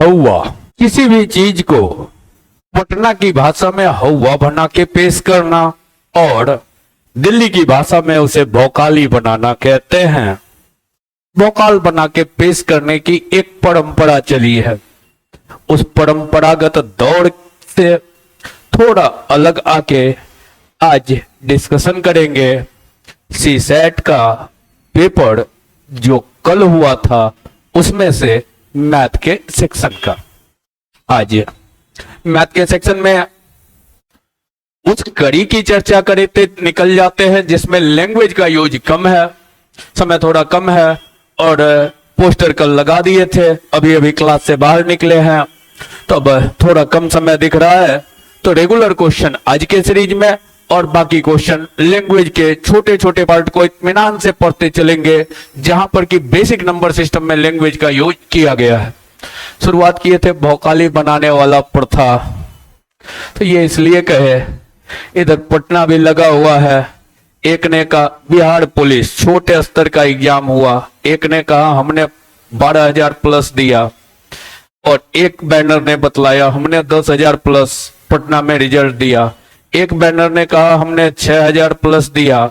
हौवा। किसी भी चीज को पटना की भाषा में हौवा बना के पेश करना और दिल्ली की भाषा में उसे भौकाली बनाना कहते हैं। भौकाल बना के पेश करने की एक परंपरा चली है। उस परंपरागत दौड़ से थोड़ा अलग आके आज डिस्कशन करेंगे सीसेट का पेपर जो कल हुआ था उसमें से मैथ के सेक्शन का। आज मैथ के सेक्शन में उस कड़ी की चर्चा करते निकल जाते हैं जिसमें लैंग्वेज का यूज कम है, समय थोड़ा कम है और पोस्टर कल लगा दिए थे, अभी अभी क्लास से बाहर निकले हैं तो अब थोड़ा कम समय दिख रहा है। तो रेगुलर क्वेश्चन आज के सीरीज में और बाकी क्वेश्चन लैंग्वेज के छोटे छोटे पार्ट को इत्मीनान से पढ़ते चलेंगे जहां पर कि बेसिक नंबर सिस्टम में लैंग्वेज का यूज किया गया है। शुरुआत किए थे भौकाली बनाने वाला प्रथा, तो ये इसलिए कहे इधर पटना भी लगा हुआ है। एक ने कहा बिहार पुलिस छोटे स्तर का एग्जाम हुआ, एक ने कहा हमने 12,000 प्लस दिया और एक बैनर ने बतलाया हमने 10,000 प्लस पटना में रिजल्ट दिया, एक बैनर ने कहा हमने 6,000 प्लस दिया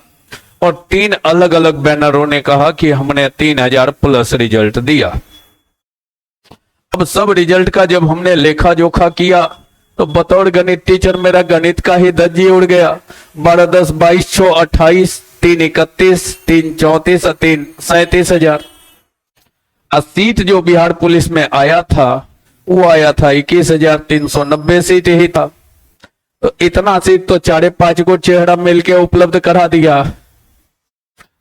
और 3 अलग अलग बैनरों ने कहा कि हमने 3,000 प्लस रिजल्ट दिया। अब सब रिजल्ट का जब हमने लेखा जोखा किया तो बतौर गणित टीचर मेरा गणित का ही धज्जी उड़ गया। 12 10 22 6 28 3 31 3 34 3 37,000। सीट जो बिहार पुलिस में आया था वो आया था 21,390 सीट ही था। तो इतना सीट तो 4-5 को चेहरा मिलके उपलब्ध करा दिया।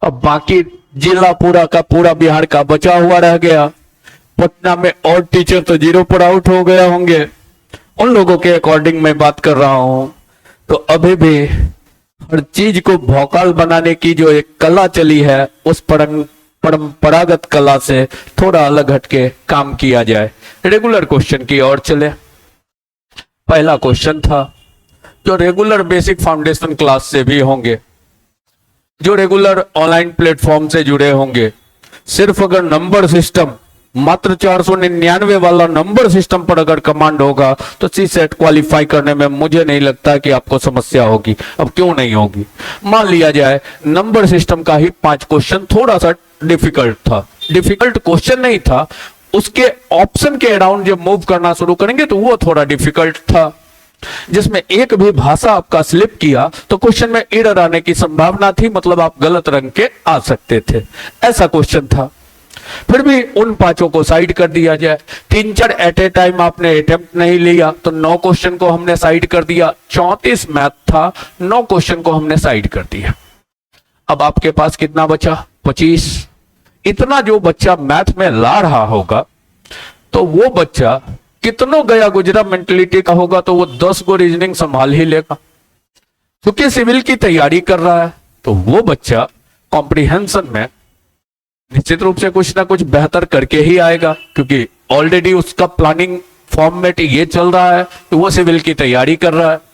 अब बाकी जिला पूरा का पूरा बिहार का बचा हुआ रह गया। पटना में और टीचर तो 0 पर आउट हो गए होंगे, उन लोगों के अकॉर्डिंग मैं बात कर रहा हूं। तो अभी भी हर चीज को भौकाल बनाने की जो एक कला चली है उस परंपरागत कला से थोड़ा अलग हटके काम किया जाए। रेगुलर क्वेश्चन की ओर चले। पहला क्वेश्चन था जो रेगुलर बेसिक फाउंडेशन क्लास से भी होंगे, जो रेगुलर ऑनलाइन प्लेटफॉर्म से जुड़े होंगे, सिर्फ अगर नंबर सिस्टम मात्र 499 वाला नंबर सिस्टम पर अगर कमांड होगा तो सी सेट क्वालिफाई करने में मुझे नहीं लगता कि आपको समस्या होगी। अब क्यों नहीं होगी, मान लिया जाए नंबर सिस्टम का ही 5 क्वेश्चन थोड़ा सा डिफिकल्ट था, डिफिकल्ट क्वेश्चन नहीं था, उसके ऑप्शन के अराउंड जब मूव करना शुरू करेंगे तो वो थोड़ा डिफिकल्ट था, जिसमें एक भी भाषा आपका स्लिप किया तो क्वेश्चन में एरर आने की संभावना थी, मतलब आप गलत रंग के आ सकते थे, ऐसा क्वेश्चन था। फिर भी उन 5 को साइड कर दिया जाए। 3-4 एट ए टाइम आपने अटेम्प्ट नहीं लिया तो 9 क्वेश्चन को हमने साइड कर दिया। 34 मैथ था, 9 क्वेश्चन को हमने साइड कर दिया। अब आपके पास कितना बचा? 25। इतना जो बच्चा मैथ में ला रहा होगा तो वो बच्चा कितनों गया गुजरा मेंटलिटी का होगा तो वो 10 को रीजनिंग संभाल ही लेगा। क्योंकि सिविल की तैयारी कर रहा है तो वो बच्चा कॉम्प्रिहेंशन में निश्चित रूप से कुछ ना कुछ बेहतर करके ही आएगा, क्योंकि ऑलरेडी उसका प्लानिंग फॉर्मेट ये चल रहा है कि वो सिविल की तैयारी कर रहा है।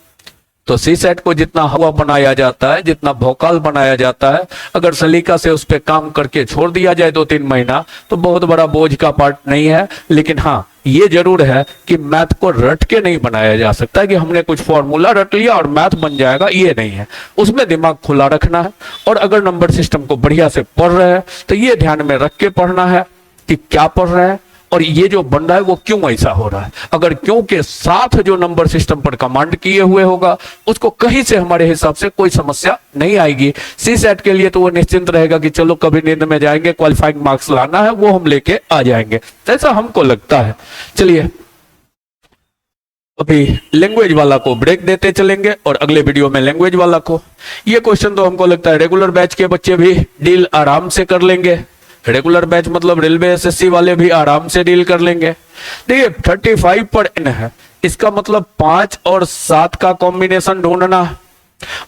तो सी सेट को जितना हवा बनाया जाता है, जितना भौकाल बनाया जाता है, अगर सलीका से उस पर काम करके छोड़ दिया जाए 2-3 महीना तो बहुत बड़ा बोझ का पार्ट नहीं है। लेकिन हाँ ये जरूर है कि मैथ को रट के नहीं बनाया जा सकता कि हमने कुछ फॉर्मूला रट लिया और मैथ बन जाएगा, ये नहीं है। उसमें दिमाग खुला रखना है और अगर नंबर सिस्टम को बढ़िया से पढ़ रहे हैं तो ये ध्यान में रख के पढ़ना है कि क्या पढ़ रहे हैं और ये जो बन रहा है वो क्यों ऐसा हो रहा है। अगर क्यों के साथ जो नंबर सिस्टम पर कमांड किए हुए होगा उसको कहीं से हमारे हिसाब से कोई समस्या नहीं आएगी। सी सेट के लिए तो वो निश्चिंत रहेगा कि चलो कभी नींद में जाएंगे, क्वालिफाइंग मार्क्स लाना है वो हम लेके आ जाएंगे, ऐसा हमको लगता है। चलिए अभी लैंग्वेज वाला को ब्रेक देते चलेंगे और अगले वीडियो में लैंग्वेज वाला को। ये क्वेश्चन तो हमको लगता है रेगुलर बैच के बच्चे भी डील आराम से कर लेंगे। रेगुलर बैच मतलब रेलवे एसएससी वाले भी आराम से डील कर लेंगे। देखिए 35 पर n है, इसका मतलब 5 और 7 का कॉम्बिनेशन ढूंढना है।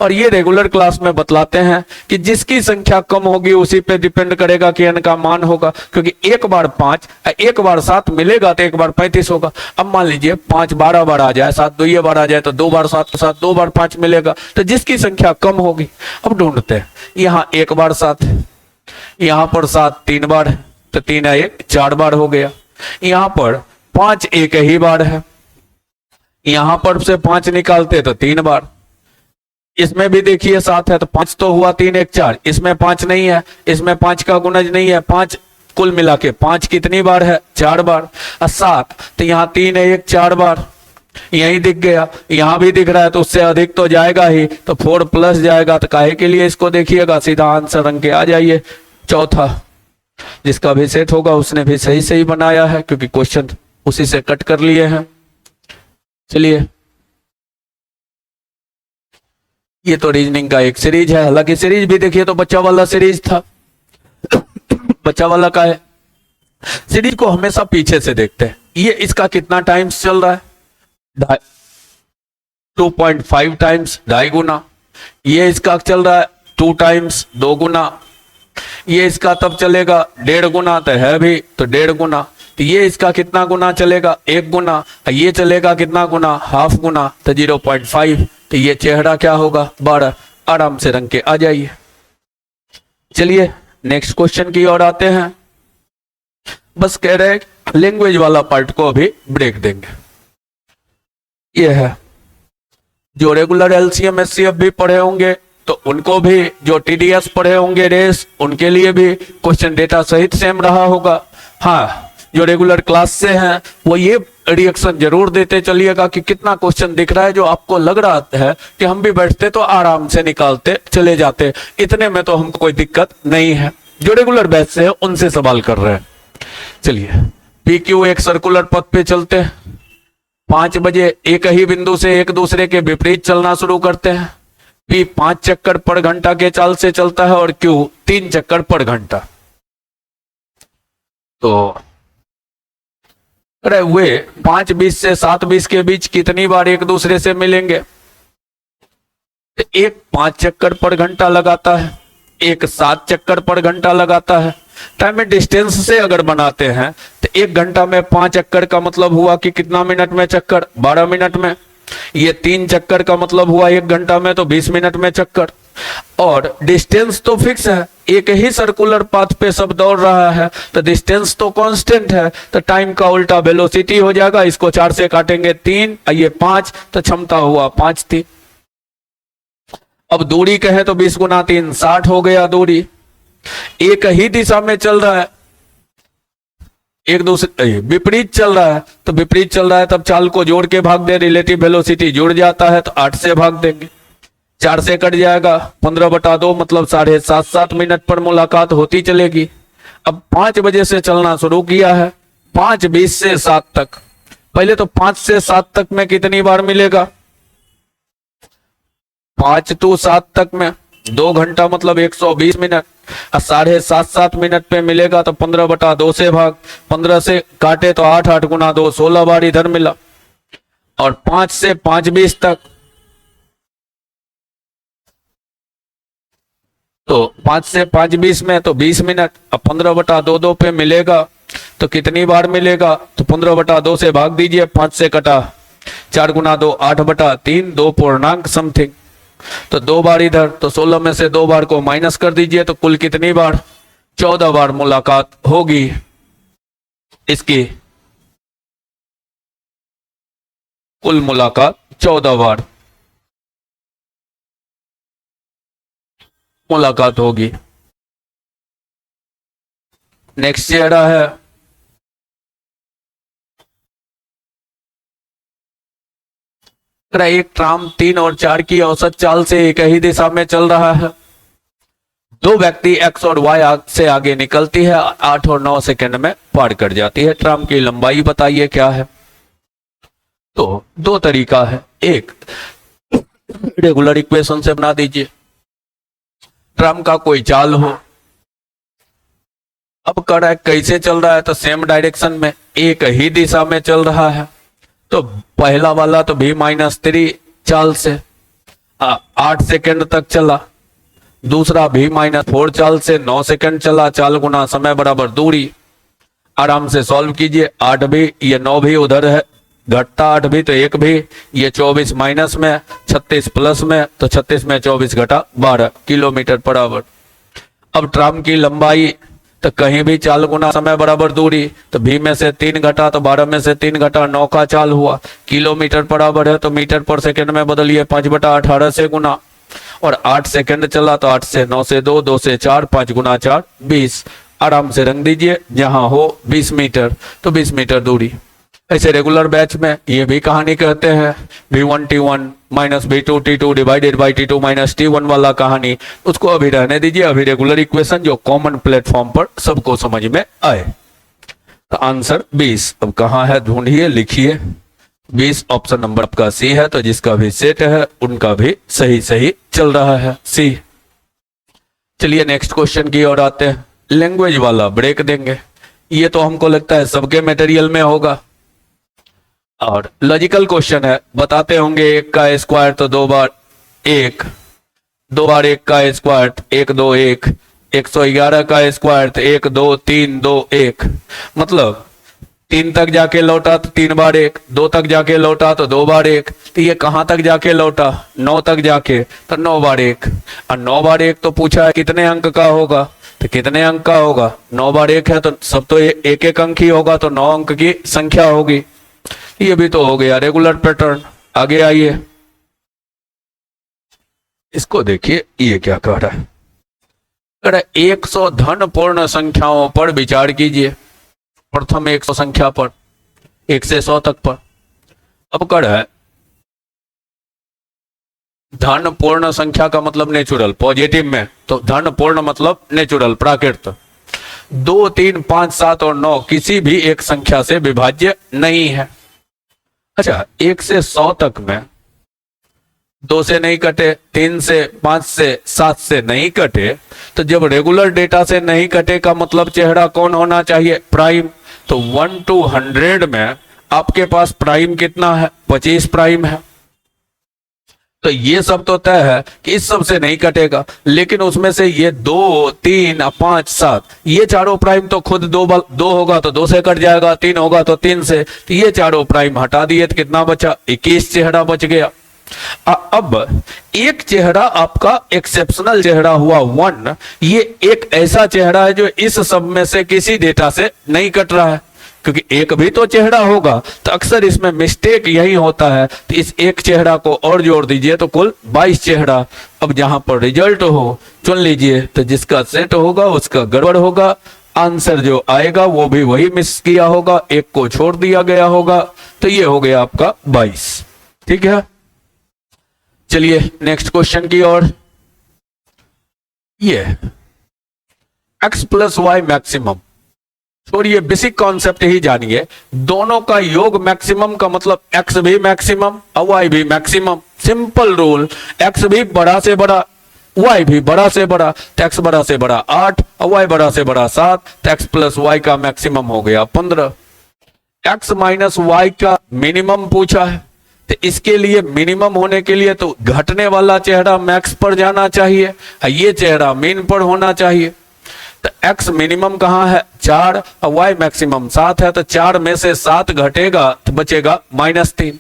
और ये रेगुलर क्लास में बतलाते हैं कि जिसकी संख्या कम होगी उसी पे डिपेंड करेगा कि n का मान होगा, क्योंकि एक बार 5 एक बार 7 मिलेगा तो एक बार 35 होगा। अब मान लीजिए 5 12 बार आ जाए, 7 2 बार आ जाए तो 2 बार 7 7 2 बार 5 मिलेगा, तो जिसकी संख्या कम होगी। अब ढूंढते हैं, यहाँ 1 बार 7, यहाँ पर 7 3 बार, तो 3 1 4 बार हो गया। यहाँ पर 5 एक ही बार है, यहां पर से 5 निकालते तो 3 बार, इसमें भी देखिए 7 है तो 5 तो हुआ, 3 1 4, इसमें 5 नहीं है, इसमें 5 का गुणज नहीं है, 5 कुल मिला के 5 कितनी बार है, 4 बार। और 7 तो यहाँ 3 है 1 4 बार, यही दिख गया, यहां भी दिख रहा है तो उससे अधिक तो जाएगा ही, तो 4 प्लस जाएगा, तो काहे के लिए इसको देखिएगा, सीधा आंसर अंक के आ जाइए। चौथा जिसका भी सेट होगा उसने भी सही सही बनाया है, क्योंकि क्वेश्चन उसी से कट कर लिए हैं। चलिए, ये तो रीजनिंग का एक सीरीज है, हालांकि सीरीज भी देखिए तो बच्चा वाला सीरीज था। बच्चा वाला का है, सीरीज को हमेशा पीछे से देखते हैं। ये इसका कितना टाइम्स चल रहा है, 2.5 टाइम्स, 2.5 गुना। ये इसका चल रहा है 2 टाइम्स, 2 गुना। ये इसका तब चलेगा 1.5 गुना, तो है भी तो 1.5 गुना। तो ये इसका कितना गुना चलेगा, 1 गुना। ये चलेगा कितना गुना, हाफ गुना, तो 0.5। तो ये चेहरा क्या होगा, 12। आराम से रंग के आ जाइए। चलिए नेक्स्ट क्वेश्चन की ओर आते हैं। बस कह रहे लैंग्वेज वाला पार्ट को अभी ब्रेक देंगे। ये है जो रेगुलर एलसीएम एचसीएफ भी पढ़े होंगे तो उनको भी, जो टीडीएस पढ़े होंगे रेस, उनके लिए भी क्वेश्चन डेटा सहित सेम रहा होगा। हाँ, जो रेगुलर क्लास से हैं वो ये रिएक्शन जरूर देते चलिएगा कि कितना क्वेश्चन दिख रहा है, जो आपको लग रहा है कि हम भी बैठते तो आराम से निकालते चले जाते, इतने में तो हमको कोई दिक्कत नहीं है। जो रेगुलर बैच से है उनसे सवाल कर रहे हैं। चलिए, पीक्यू एक सर्कुलर पथ पे चलते हैं, 5 बजे एक ही बिंदु से एक दूसरे के विपरीत चलना शुरू करते हैं। पी 5 चक्कर पर घंटा के चाल से चलता है और क्यू 3 चक्कर पर घंटा। तो अरे वे 5:20 से 7:20 के बीच कितनी बार एक दूसरे से मिलेंगे। तो एक 5 चक्कर पर घंटा लगाता है, एक 7 चक्कर पर घंटा लगाता है। टाइम एंड डिस्टेंस से अगर बनाते हैं तो 1 घंटा में 5 चक्कर का मतलब हुआ कि कितना मिनट में चक्कर, 12 मिनट में। ये 3 चक्कर का मतलब हुआ 1 घंटा में, तो 20 मिनट में चक्कर। और डिस्टेंस तो फिक्स है, एक ही सर्कुलर पाथ पे सब दौड़ रहा है, तो डिस्टेंस तो कांस्टेंट है, तो टाइम का उल्टा वेलोसिटी हो जाएगा। इसको 4 से काटेंगे 3, ये 5, तो क्षमता हुआ 5 थी। अब दूरी कहे तो 20 गुना 3 60 हो गया दूरी। एक ही दिशा में चल रहा है, एक दूसरे विपरीत चल रहा है, तो विपरीत चल रहा है तब चाल को जोड़ के भाग दे, रिलेटिव वेलोसिटी जुड़ जाता है तो 8 से भाग देंगे, 4 से कट जाएगा, 15/2 मतलब 7.5 मिनट पर मुलाकात होती चलेगी। अब 5 बजे से चलना शुरू किया है, 5:20 से 7 तक। पहले तो 5 से 7 तक में कितनी बार मिलेगा, 5 to 7 तक में 2 घंटा मतलब 120 मिनट। 7.5 मिनट पे मिलेगा तो 15/2 से भाग, 15 से काटे तो 8 8 गुना 2 16 बार इधर मिला। और 5 से 5:20 तक, तो 5 से 5:20 में तो 20 मिनट। अब 15/2 पे मिलेगा तो कितनी बार मिलेगा, तो 15/2 से भाग दीजिए, 5 से कटा 4 गुना 2 8/3, 2 पूर्णांक समथिंग, तो 2 बार इधर, तो 16 में से 2 बार को माइनस कर दीजिए, तो कुल कितनी बार, 14 बार मुलाकात होगी इसकी। कुल मुलाकात 14 बार मुलाकात होगी। नेक्स्ट चेहरा है एक ट्राम 3 और 4 की औसत चाल से एक ही दिशा में चल रहा है। 2 व्यक्ति एक्स और वाई से आगे निकलती है, 8 और 9 सेकंड में पार कर जाती है। ट्राम की लंबाई बताइए क्या है। तो 2 तरीका है, एक रेगुलर इक्वेशन से बना दीजिए, ट्राम का कोई चाल हो। अब कर कैसे चल रहा है, तो सेम डायरेक्शन में एक ही दिशा में चल रहा है। तो पहला वाला तो v-3 चाल से 8 सेकंड तक चला, दूसरा v-4 चाल से 9 सेकंड चला। चाल गुना समय बराबर दूरी। आराम से सॉल्व कीजिए। 8 भी, ये 9 भी उधर है, घटता 8 भी तो 1 भी, ये 24 माइनस में, 36 प्लस में, तो 36 में 24 घटा 12 किलोमीटर पर आवर। अब ट्राम की लंबाई तो कहीं भी चाल गुना समय बराबर दूरी, तो बी में से 3 घटा तो 12 में से 3 घटा 9 का चाल हुआ। किलोमीटर बराबर है तो मीटर पर सेकंड में बदलिए 5/18 से गुना, और 8 सेकंड चला तो 8 से 9 से 2, 2 से 4, 5 गुना 4 20। आराम से रंग दीजिए, जहां हो 20 मीटर तो 20 मीटर दूरी। ऐसे रेगुलर बैच में ये भी कहानी कहते हैं, V1 T1 minus V2 T2 divided by T2 minus T1 वाला कहानी, उसको अभी रहने दीजिए। अभी रेगुलर इक्वेशन जो कॉमन प्लेटफॉर्म पर सबको समझ में आए। तो आंसर 20 अब कहाँ है, ढूंढिए, लिखिए। 20 ऑप्शन नंबर आपका सी है। तो जिसका भी सेट है उनका भी सही सही चल रहा है, सी। चलिए नेक्स्ट क्वेश्चन की ओर आते हैं। लैंग्वेज वाला ब्रेक देंगे, ये तो हमको लगता है सबके मटेरियल में होगा, और लॉजिकल क्वेश्चन है। बताते होंगे 1 का स्क्वायर तो 2 बार 1, 2 बार 1 का स्क्वायर 1 2 1, 111 का स्क्वायर तो 1 2 3 2 1, मतलब 3 तक जाके लौटा तो 3 बार 1, 2 तक जाके लौटा तो 2 बार 1, तो ये कहां तक जाके लौटा, 9 तक जाके तो 9 बार 1, और 9 बार 1 तो पूछा है कितने अंक का होगा, तो कितने अंक का होगा, 9 बार 1 है तो सब तो एक एक अंक ही होगा, तो 9 अंक की संख्या होगी। ये भी तो हो गया रेगुलर पैटर्न। आगे आइए, इसको देखिए, ये क्या कह रहा है। कह रहा है 100 धन पूर्ण संख्याओं पर विचार कीजिए। प्रथम 100 संख्या पर, 1 से 100 तक पर। अब कह रहा है धन पूर्ण संख्या का मतलब नेचुरल, पॉजिटिव में तो धन पूर्ण मतलब नेचुरल, प्राकृत। 2 3 5 7 और 9 किसी भी एक संख्या से विभाज्य नहीं है। अच्छा, 1 से 100 तक में 2 से नहीं कटे, 3 से 5 से 7 से नहीं कटे, तो जब रेगुलर डेटा से नहीं कटे का मतलब चेहरा कौन होना चाहिए, प्राइम। तो 1 to 100 में आपके पास प्राइम कितना है, 25 प्राइम है। तो ये सब तो तय है कि इस सब से नहीं कटेगा, लेकिन उसमें से ये 2 3 5 7 ये चारों प्राइम तो खुद 2 होगा तो 2 से कट जाएगा, 3 होगा तो 3 से, तो ये चारों प्राइम हटा दिए तो कितना बचा, 21 चेहरा बच गया। अब एक चेहरा आपका एक्सेप्शनल चेहरा हुआ 1, ये एक ऐसा चेहरा है जो इस सब में से किसी डेटा से नहीं कट रहा है, क्योंकि एक भी तो चेहरा होगा, तो अक्सर इसमें मिस्टेक यही होता है। तो इस एक चेहरा को और जोड़ दीजिए तो कुल 22 चेहरा। अब जहां पर रिजल्ट हो चुन लीजिए, तो जिसका सेट होगा उसका गड़बड़ होगा, आंसर जो आएगा वो भी वही मिस किया होगा, एक को छोड़ दिया गया होगा। तो ये हो गया आपका 22, ठीक है। चलिए नेक्स्ट क्वेश्चन की ओर। ये x प्लस वाई मैक्सिमम छोड़िए, बेसिक कॉन्सेप्ट ही जानिए। दोनों का योग मैक्सिमम का मतलब x भी मैक्सिमम और y भी मैक्सिमम। सिंपल रूल, x भी बड़ा से बड़ा, y भी बड़ा से बड़ा, तो x बड़ा से बड़ा 8 और y बड़ा से बड़ा 7, तो x प्लस y का मैक्सिमम हो गया 15। x माइनस y का मिनिमम पूछा है, तो इसके लिए मिनिमम होने के लिए तो घटने वाला चेहरा मैक्स पर जाना चाहिए, ये चेहरा मीन पर होना चाहिए। तो x मिनिमम कहाँ है 4 और y मैक्सिमम 7 है, तो 4 में से 7 घटेगा तो बचेगा -3।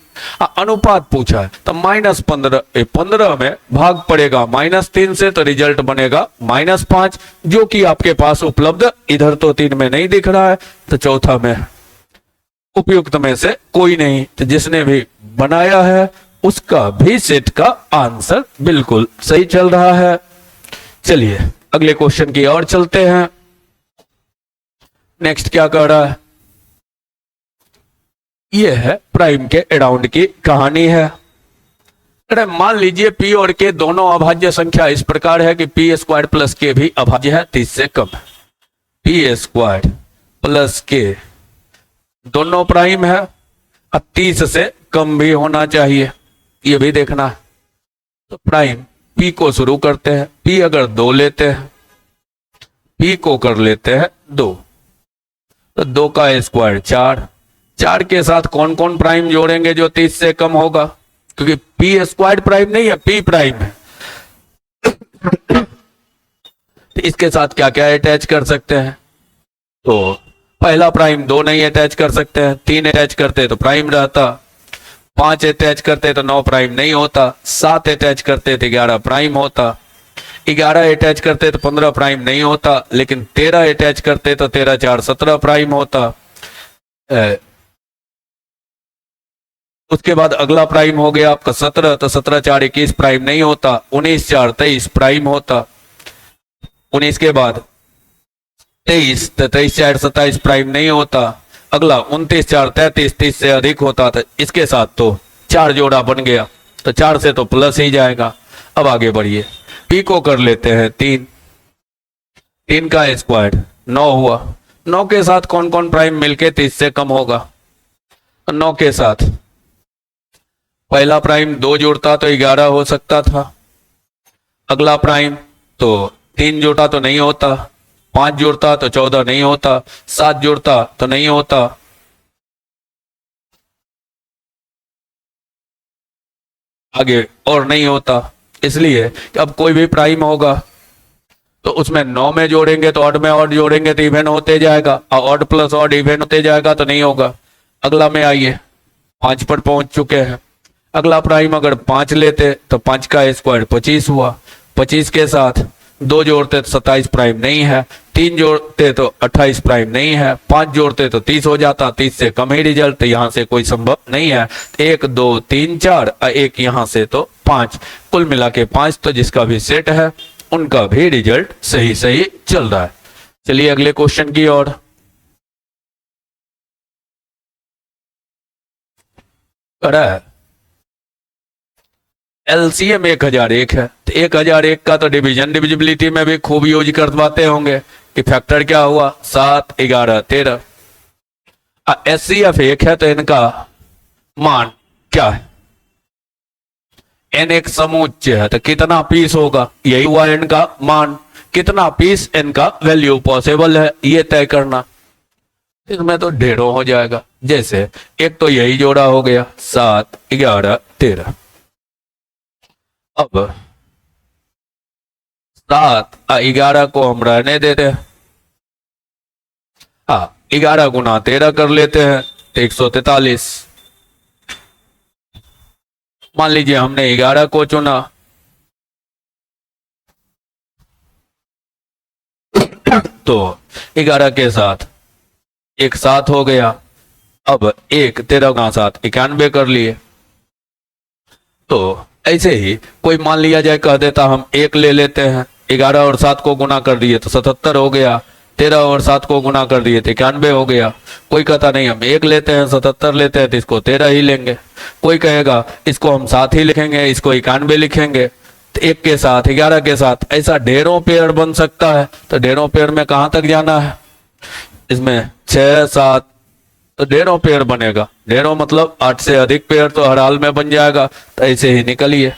अनुपात पूछा है तो -15, 15 में भाग पड़ेगा -3 से, तो रिजल्ट बनेगा -5, जो कि आपके पास उपलब्ध इधर तो 3 में नहीं दिख रहा है, तो चौथा में उपयुक्त में से कोई नहीं। तो जिसने भी बनाया है उसका भी सेट का आंसर बिल्कुल सही चल रहा है। चलिए अगले क्वेश्चन की ओर चलते हैं। नेक्स्ट क्या कह रहा है, यह है प्राइम के अराउंड की कहानी है। अरे मान लीजिए p और k दोनों अभाज्य संख्या इस प्रकार है कि p स्क्वायर प्लस k भी अभाज्य है, 30 से कम है। p स्क्वायर प्लस k दोनों प्राइम है, अब 30 से कम भी होना चाहिए, ये भी देखना है। तो प्राइम p को शुरू करते हैं, p अगर 2 लेते हैं, p को कर लेते हैं 2, तो 2 का स्क्वायर 4, 4 के साथ कौन कौन प्राइम जोड़ेंगे जो 30 से कम होगा, क्योंकि p स्क्वायर प्राइम नहीं है, p प्राइम है। तो इसके साथ क्या क्या अटैच कर सकते हैं, तो पहला प्राइम 2 नहीं अटैच कर सकते हैं, 3 अटैच करते तो प्राइम रहता, 5 अटैच करते तो 9 प्राइम नहीं होता, 7 अटैच करते तो 11 प्राइम होता, 11 अटैच करते तो 15 प्राइम नहीं होता, लेकिन 13 अटैच करते तो 13 4 17 प्राइम होता। उसके बाद अगला प्राइम हो गया आपका 17, तो 17 4 21 प्राइम नहीं होता, 19 4 23 प्राइम होता। 19 के बाद 23, तो 23 4 27 प्राइम नहीं होता। अगला 29 4 33, 30 से अधिक होता था। इसके साथ तो 4 जोड़ा बन गया, तो 4 से तो प्लस ही जाएगा। अब आगे बढ़िए, पी को कर लेते हैं 3, 3 का स्क्वायर 9 हुआ। 9 के साथ कौन कौन प्राइम मिलके 30 से कम होगा? 9 के साथ पहला प्राइम 2 जोड़ता तो 11 हो सकता था। अगला प्राइम तो 3 जोड़ता तो नहीं होता, 5 जोड़ता तो 14 नहीं होता, 7 जोड़ता तो नहीं होता, आगे और नहीं होता। इसलिए कि अब कोई भी प्राइम होगा तो उसमें 9 में जोड़ेंगे तो ऑड में ऑड जोड़ेंगे तो इवन होते जाएगा, और ऑड प्लस ऑड इवन होते जाएगा तो नहीं होगा। अगला में आइए, 5 पर पहुंच चुके हैं। अगला प्राइम अगर 5 लेते तो 5 का स्क्वायर 25 हुआ। 25 के साथ 2 जोड़ते तो 27 प्राइम नहीं है, 3 जोड़ते तो 28 प्राइम नहीं है, 5 जोड़ते तो 30 हो जाता, 30 से कम ही रिजल्ट, यहाँ से कोई संभव नहीं है। 1 2 3 4 और 1 यहाँ से तो 5, कुल मिला के 5, तो जिसका भी सेट है उनका भी रिजल्ट सही सही चल रहा है। चलिए अगले क्वेश्चन की ओर। एलसीएम 1001 है, तो 1001 का तो डिवीजन डिविजिबिलिटी में भी खूब यूज करवाते होंगे कि फैक्टर क्या हुआ 7 11 13। एचसीएफ 1 है तो इनका मान क्या है? एन एक समुच्चय है तो कितना पीस होगा, यही हुआ इनका मान। कितना पीस इनका वैल्यू पॉसिबल है ये तय करना। इसमें तो ढेरों हो जाएगा। जैसे एक तो यही जोड़ा हो गया 7 11 13। अब 7 11 को हम रहने देते हैं, 11 गुना 13 कर लेते हैं तो 143। मान लीजिए हमने 11 को चुना, तो 11 के साथ एक 7 हो गया। अब 1 13 गुना 7 91 कर लिए। तो ऐसे ही कोई मान लिया जाए, कह देता हम 1 ले लेते हैं, 11 और 7 को गुना कर दिए तो 77 हो गया, 13 और 7 को गुना कर दिए तो 91 हो गया। कोई कहता नहीं हम 1 लेते हैं 77 लेते हैं तो इसको 13 ही लेंगे। कोई कहेगा इसको हम 7 ही लिखेंगे, इसको 91 लिखेंगे। तो 1 के साथ 11 के साथ ऐसा ढेरों पेयर बन सकता है। तो ढेरों पेयर में कहां तक जाना है? इसमें 6 7 तो ढेरों पेयर बनेगा। ढेरों मतलब 8 से अधिक पेयर तो हर हाल में बन जाएगा। तो ऐसे ही निकलिए,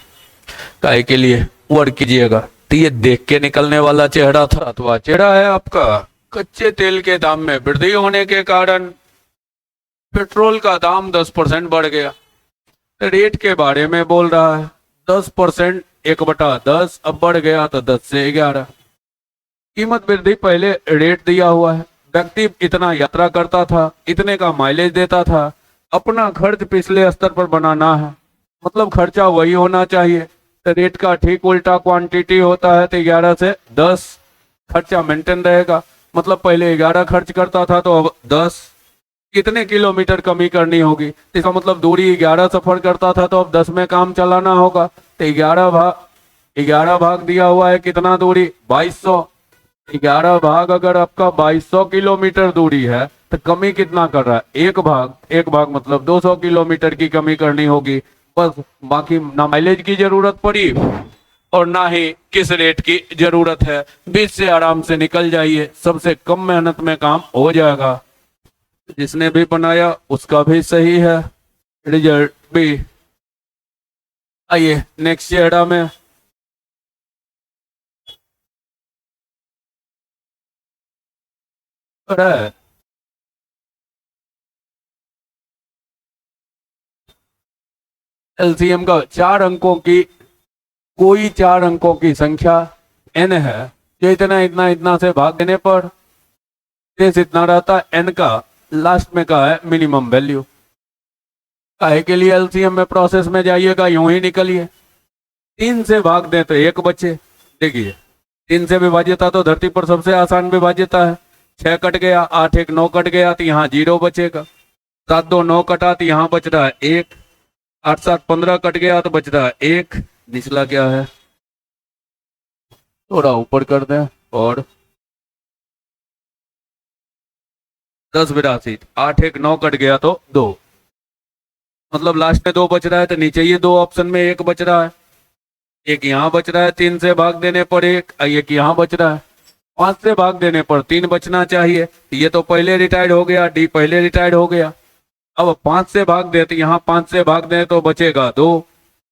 काहे के लिए वर्क कीजिएगा। तो ये देख के निकलने वाला चेहरा था, अथवा चेहरा है आपका कच्चे तेल के दाम में वृद्धि होने के कारण पेट्रोल का दाम 10% बढ़ गया। रेट के बारे में बोल रहा है, 10% 1/10 अब बढ़ गया तो 10 से 11। कीमत वृद्धि पहले रेट दिया हुआ है। व्यक्ति इतना यात्रा करता था, इतने का माइलेज देता था, अपना खर्च पिछले स्तर पर बनाना है, मतलब खर्चा वही होना चाहिए। तो रेट का ठीक उल्टा क्वांटिटी होता है, तो 11 से 10 खर्चा मेंटेन रहेगा। मतलब पहले 11 खर्च करता था तो अब 10। कितने किलोमीटर कमी करनी होगी, इसका मतलब दूरी 11 सफर करता था तो अब 10 में काम चलाना होगा। तो 11 भाग दिया हुआ है कितना दूरी 2200। 11 भाग अगर आपका 2200 किलोमीटर दूरी है तो कमी कितना कर रहा है? एक भाग मतलब 200 किलोमीटर की कमी करनी होगी बस। बाकी ना माइलेज की जरूरत पड़ी और ना ही किस रेट की जरूरत है। 20 से आराम से निकल जाइए, सबसे कम मेहनत में काम हो जाएगा। जिसने भी बनाया उसका भी सही है, रिजल्ट भी। आइए नेक्स्ट चेहरा में। एलसीएम का 4 अंकों की कोई 4 अंकों की संख्या n है, जो इतना इतना इतना से भाग देने पर शेष इतना रहता है। n का लास्ट में का है मिनिमम वैल्यू। काहे के लिए एलसीएम में प्रोसेस में जाइएगा, यूं ही निकलिए। 3 से भाग दें तो 1 बचे, देखिए 3 से विभाज्यता तो धरती पर सबसे आसान विभाज्यता है। 6 कट गया, 8 1 9 कट गया तो यहाँ 0 बचेगा। 7 2 9 कटा तो यहाँ बच रहा है 1। 8 7 15 कट गया तो बच रहा है 1। निचला क्या है, थोड़ा ऊपर कर दें, और 10 82। 8 1 9 कट गया तो 2, मतलब लास्ट में 2 बच रहा है, तो नीचे ये 2 ऑप्शन में 1 बच रहा है। एक यहाँ बच रहा है 3 से भाग देने पर 1, एक यहाँ बच रहा है 5 से भाग देने पर 3 बचना चाहिए। ये तो पहले रिटायर्ड हो गया, डी पहले रिटायर्ड हो गया। अब 5 से भाग दे तो यहाँ 5 से भाग दे तो बचेगा 2,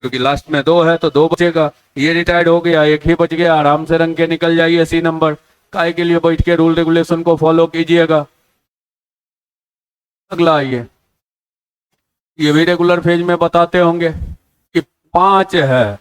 क्योंकि लास्ट में 2 है तो 2 बचेगा। ये रिटायर्ड हो गया, 1 ही बच गया। आराम से रंग के निकल जाइए सी नंबर। काय के लिए बैठ के रूल रेगुलेशन को फॉलो कीजिएगा। अगला आइए, ये भी रेगुलर फेज में बताते होंगे कि 5 है।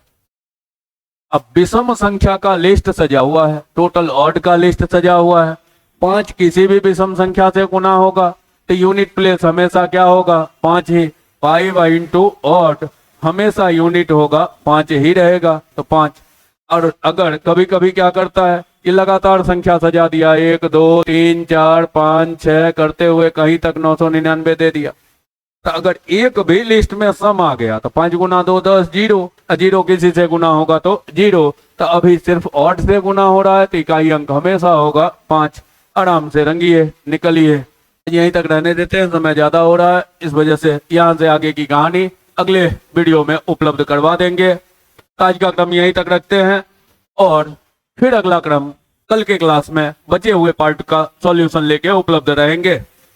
अब विषम संख्या का लिस्ट सजा हुआ है, टोटल ऑड का लिस्ट सजा हुआ है। 5 किसी भी विषम संख्या से गुना होगा तो यूनिट प्लेस हमेशा क्या होगा, 5 ही। 5 इंटू ऑड हमेशा यूनिट होगा 5 ही रहेगा, तो 5। और अगर कभी कभी क्या करता है कि लगातार संख्या सजा दिया, 1 2 3 4 5 6 करते हुए कहीं तक 999 दे दिया, तो अगर एक भी लिस्ट में सम आ गया तो 5 गुना 2 10, 0। 0 किसी से गुना होगा तो 0। तो अभी सिर्फ ऑड से गुना हो रहा है तो इकाई अंक हमेशा होगा 5। आराम से रंगिए, निकलिए। यहीं तक रहने देते हैं, समय ज्यादा हो रहा है, इस वजह से यहाँ से आगे की कहानी अगले वीडियो में उपलब्ध करवा देंगे। आज का क्रम यहीं तक रखते हैं और फिर अगला क्रम कल के क्लास में बचे हुए पार्ट का सॉल्यूशन लेके उपलब्ध रहेंगे।